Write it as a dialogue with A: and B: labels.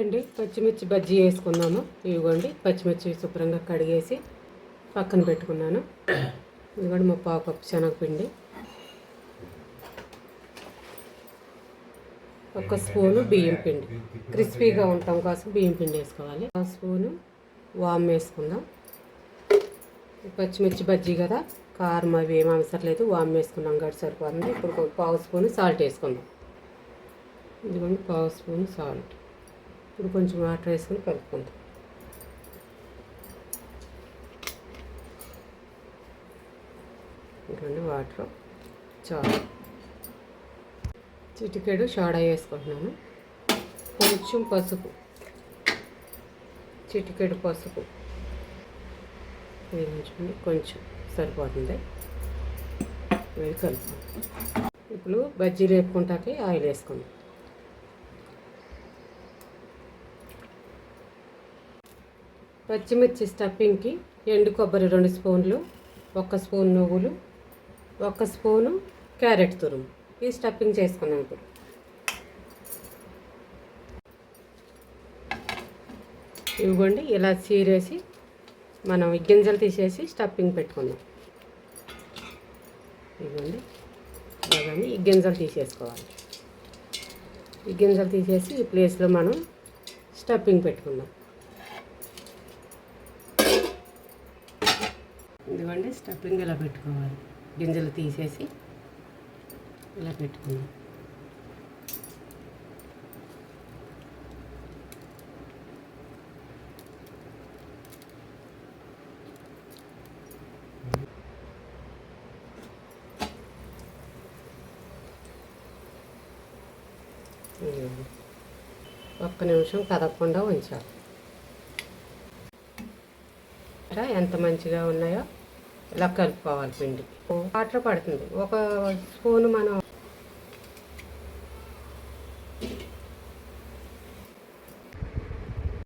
A: అండి పచ్చిమిర్చి బజ్జీ వేసుకున్నాము. ఇదిగోండి పచ్చిమిర్చి శుభ్రంగా కడిగేసి పక్కన పెట్టుకున్నాను. ఇదిగోండి 3/4 కప్పు శనగపిండి, 1 స్పూను బియ్యం పిండి, క్రిస్పీగా ఉండటం కోసం బియ్యం పిండి వేసుకోవాలి. 1 స్పూను వామ్ వేసుకుందాం. పచ్చిమిర్చి బజ్జీ కదా, కారం అవి ఏం అవసరం లేదు, వామ్ వేసుకున్నాం కాబట్టి సరిపోతుంది. ఇప్పుడు 1/4 స్పూను సాల్ట్ వేసుకుందాం. ఇదిగోండి 1/4 స్పూను సాల్ట్. ఇప్పుడు కొంచెం వాటర్ వేసుకొని కలుపుకుందాం. ఇదిగోండి వాటర్ చాలు. చిటికెడు సోడా వేసుకుంటున్నాను. కొంచెం పసుపు, చిటికెడు పసుపు వేయించుకొని కొంచెం సరిపోతుంది. వేసి కలుపుకుందాం. ఇప్పుడు బజ్జీలు వేపుకుంటాకి ఆయిల్ వేసుకుందాం. పచ్చిమిర్చి స్టఫింగ్కి ఎండు కొబ్బరి 2 స్పూన్లు, 1 స్పూన్ నువ్వులు, 1 స్పూను క్యారెట్ తురుము, ఈ స్టఫింగ్ చేసుకున్నాం. ఇప్పుడు ఇవ్వండి ఇలా చీరేసి మనం గింజలు తీసేసి స్టఫింగ్ పెట్టుకుందాం. ఇవ్వండి అలాగని ఈ గింజలు తీసేసుకోవాలి. ఈ గింజలు తీసేసి ఈ ప్లేస్లో మనం స్టఫింగ్ పెట్టుకుందాం. ఇదిగోండి స్టఫింగ్ ఇలా పెట్టుకోవాలి. గింజలు తీసేసి ఇలా పెట్టుకుందాం. ఒక్క నిమిషం కదపకుండా ఉంచాలి. ఎంత మంచిగా ఉన్నాయో ఇలా కలుపుకోవాలి. పిండి వాటర్ పడుతుంది. 1 స్పూను మనం